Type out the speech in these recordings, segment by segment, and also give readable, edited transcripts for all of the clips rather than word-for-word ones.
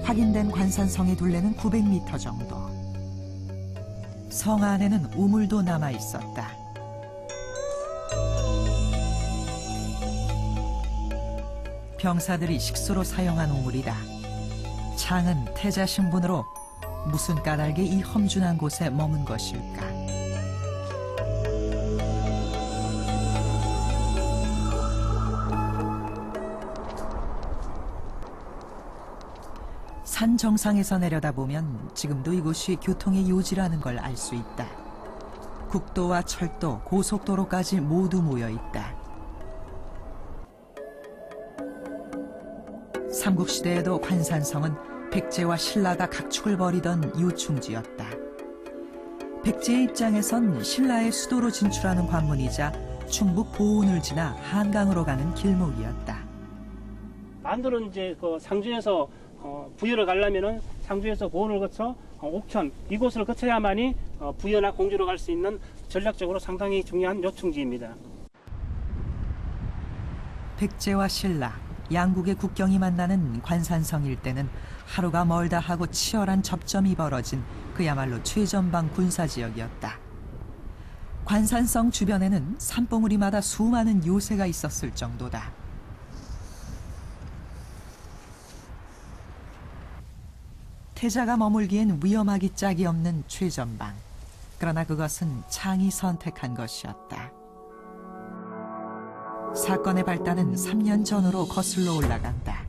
확인된 관산성의 둘레는 900m 정도. 성 안에는 우물도 남아 있었다. 병사들이 식수로 사용한 우물이다. 창은 태자 신분으로 무슨 까닭에 이 험준한 곳에 머문 것일까? 산 정상에서 내려다보면 지금도 이곳이 교통의 요지라는 걸 알 수 있다. 국도와 철도, 고속도로까지 모두 모여 있다. 삼국시대에도 관산성은 백제와 신라가 각축을 벌이던 요충지였다. 백제의 입장에선 신라의 수도로 진출하는 관문이자 충북 보은을 지나 한강으로 가는 길목이었다. 반도는 이제 그 상주에서 부여를 가려면은 상주에서 보은을 거쳐 옥천 이곳을 거쳐야만이 부여나 공주로 갈 수 있는 전략적으로 상당히 중요한 요충지입니다. 백제와 신라, 양국의 국경이 만나는 관산성 일대는 하루가 멀다 하고 치열한 접점이 벌어진 그야말로 최전방 군사지역이었다. 관산성 주변에는 산봉우리마다 수많은 요새가 있었을 정도다. 태자가 머물기엔 위험하기 짝이 없는 최전방. 그러나 그것은 창이 선택한 것이었다. 사건의 발단은 3년 전으로 거슬러 올라간다.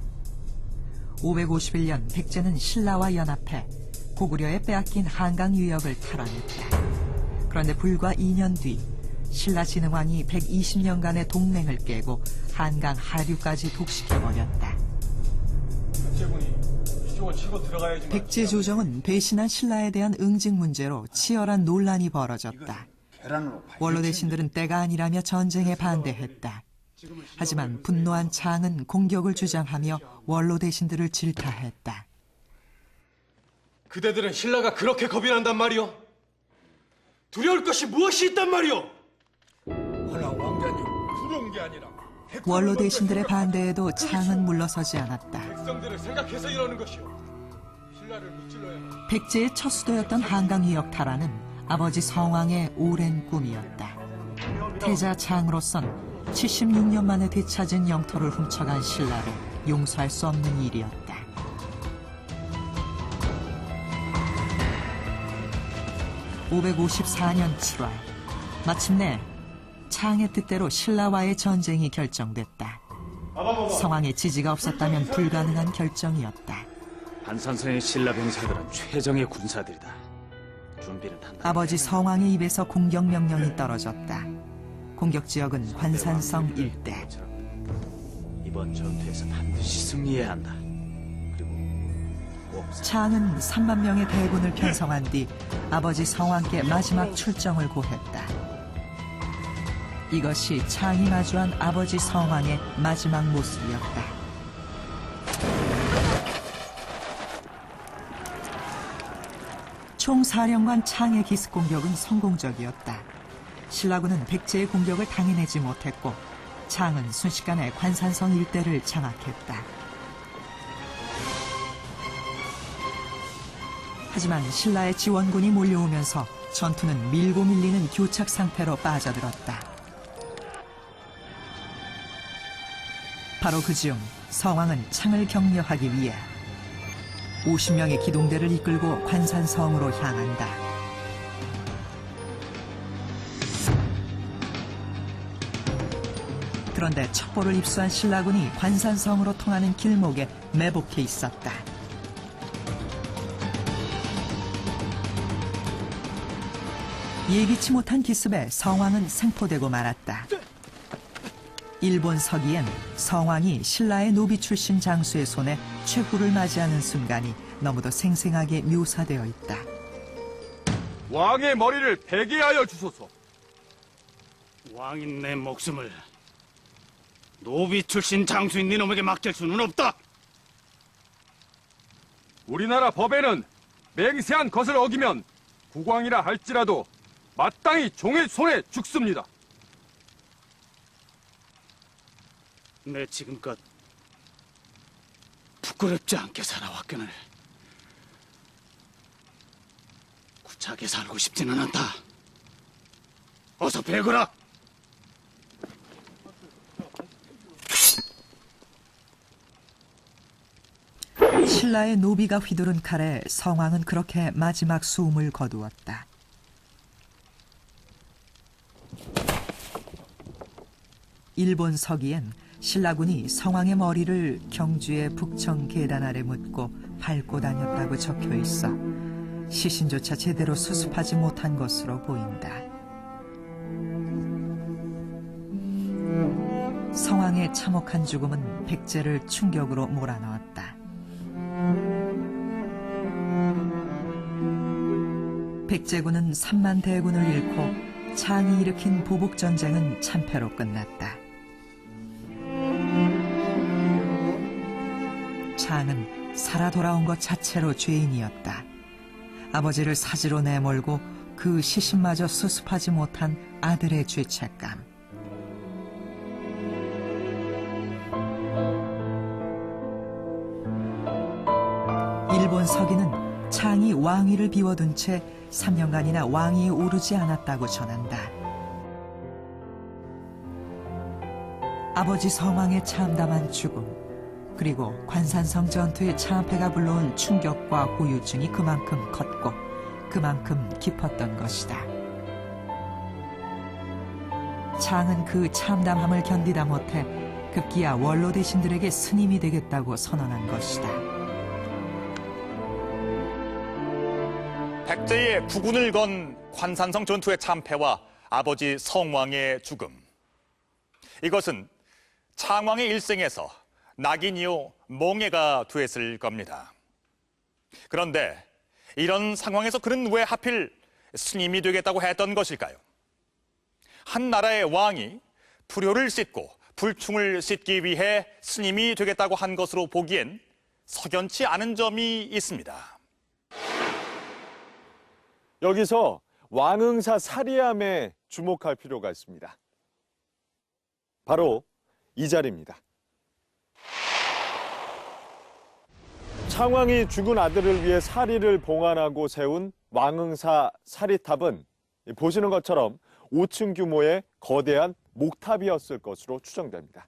551년 백제는 신라와 연합해 고구려에 빼앗긴 한강 유역을 탈환했다. 그런데 불과 2년 뒤 신라 진흥왕이 120년간의 동맹을 깨고 한강 하류까지 독식해버렸다. 백제 조정은 배신한 신라에 대한 응징 문제로 치열한 논란이 벌어졌다. 원로 대신들은 때가 아니라며 전쟁에 반대했다. 하지만 분노한 창은 공격을 주장하며 원로 대신들을 질타했다. 그대들은 신라가 그렇게 겁이 난단 말이오? 두려울 것이 무엇이 있단 말이오? 허나 왕자님, 두려운 게 아니라 원로 대신들의 반대에도 창은 물러서지 않았다. 백성들을 생각해서 이러는 것이오. 신라를 무찔러야 백제의 첫 수도였던 한강 유역 탈환은 아버지 성왕의 오랜 꿈이었다. 태자 창으로선 76년 만에 되찾은 영토를 훔쳐간 신라를 용서할 수 없는 일이었다. (554년 7월) 마침내 창의 뜻대로 신라와의 전쟁이 결정됐다. 성왕의 지지가 없었다면 불가능한 결정이었다. 관산성의 신라 병사들은 최정의 군사들이다. 준비는 한다. 아버지 성왕의 입에서 공격 명령이 떨어졌다. 공격 지역은 관산성 일대. 이번 전투에서 반드시 승리해야 한다. 그리고 꼭 창은 3만 명의 대군을 편성한 뒤 아버지 성왕께 마지막 출정을 고했다. 이것이 창이 마주한 아버지 성왕의 마지막 모습이었다. 총사령관 창의 기습 공격은 성공적이었다. 신라군은 백제의 공격을 당해내지 못했고 창은 순식간에 관산성 일대를 장악했다. 하지만 신라의 지원군이 몰려오면서 전투는 밀고 밀리는 교착 상태로 빠져들었다. 바로 그중 성왕은 창을 격려하기 위해 50명의 기동대를 이끌고 관산성으로 향한다. 그런데 첩보를 입수한 신라군이 관산성으로 통하는 길목에 매복해 있었다. 예기치 못한 기습에 성왕은 생포되고 말았다. 일본 서기엔 성왕이 신라의 노비 출신 장수의 손에 최후를 맞이하는 순간이 너무도 생생하게 묘사되어 있다. 왕의 머리를 베게 하여 주소서. 왕인 내 목숨을 노비 출신 장수인 네놈에게 맡길 수는 없다. 우리나라 법에는 맹세한 것을 어기면 국왕이라 할지라도 마땅히 종의 손에 죽습니다. 내 지금껏 부끄럽지 않게 살아왔거늘 구차하게 살고 싶지는 않다. 어서 배거라. 신라의 노비가 휘두른 칼에 성왕은 그렇게 마지막 숨을 거두었다. 일본 서기엔 신라군이 성왕의 머리를 경주의 북청 계단 아래 묻고 밟고 다녔다고 적혀 있어 시신조차 제대로 수습하지 못한 것으로 보인다. 성왕의 참혹한 죽음은 백제를 충격으로 몰아넣었다. 백제군은 3만 대군을 잃고 창이 일으킨 보복전쟁은 참패로 끝났다. 창은 살아 돌아온 것 자체로 죄인이었다. 아버지를 사지로 내몰고 그 시신마저 수습하지 못한 아들의 죄책감. 일본 서기는 창이 왕위를 비워둔 채 3년간이나 왕위에 오르지 않았다고 전한다. 아버지 성왕의 참담한 죽음, 그리고 관산성 전투의 참패가 불러온 충격과 후유증이 그만큼 컸고 그만큼 깊었던 것이다. 창은 그 참담함을 견디다 못해 급기야 원로 대신들에게 스님이 되겠다고 선언한 것이다. 백제의 국운을 건 관산성 전투의 참패와 아버지 성왕의 죽음. 이것은 창왕의 일생에서 낙인이요 몽해가 됐을 겁니다. 그런데 이런 상황에서 그는 왜 하필 스님이 되겠다고 했던 것일까요? 한 나라의 왕이 불효를 씻고 불충을 씻기 위해 스님이 되겠다고 한 것으로 보기엔 석연치 않은 점이 있습니다. 여기서 왕응사 사리함에 주목할 필요가 있습니다. 바로 이 자리입니다. 창왕이 죽은 아들을 위해 사리를 봉안하고 세운 왕응사 사리탑은 보시는 것처럼 5층 규모의 거대한 목탑이었을 것으로 추정됩니다.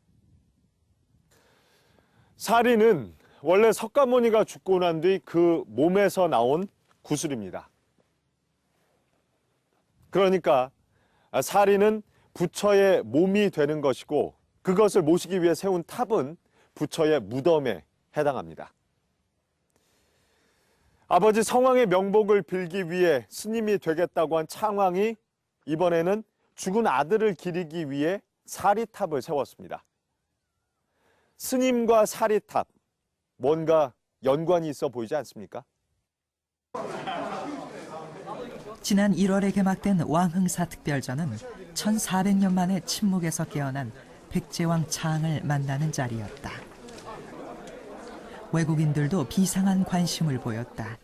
사리는 원래 석가모니가 죽고 난 뒤 그 몸에서 나온 구슬입니다. 그러니까 사리는 부처의 몸이 되는 것이고 그것을 모시기 위해 세운 탑은 부처의 무덤에 해당합니다. 아버지 성왕의 명복을 빌기 위해 스님이 되겠다고 한 창왕이 이번에는 죽은 아들을 기리기 위해 사리탑을 세웠습니다. 스님과 사리탑, 뭔가 연관이 있어 보이지 않습니까? 지난 1월에 개막된 왕흥사 특별전은 1400년 만에 침묵에서 깨어난 백제왕 창을 만나는 자리였다. 외국인들도 비상한 관심을 보였다.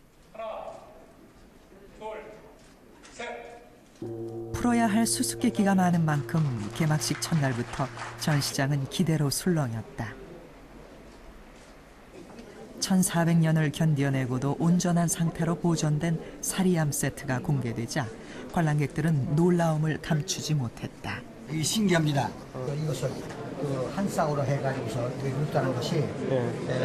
풀어야 할 수수께끼가 많은 만큼 개막식 첫날부터 전시장은 기대로 술렁였다. 1400년을 견뎌내고도 온전한 상태로 보존된 사리암 세트가 공개되자 관람객들은 놀라움을 감추지 못했다. 이게 신기합니다. 이것을 한 쌍으로 해가지고서 이렇게 눕다는 것이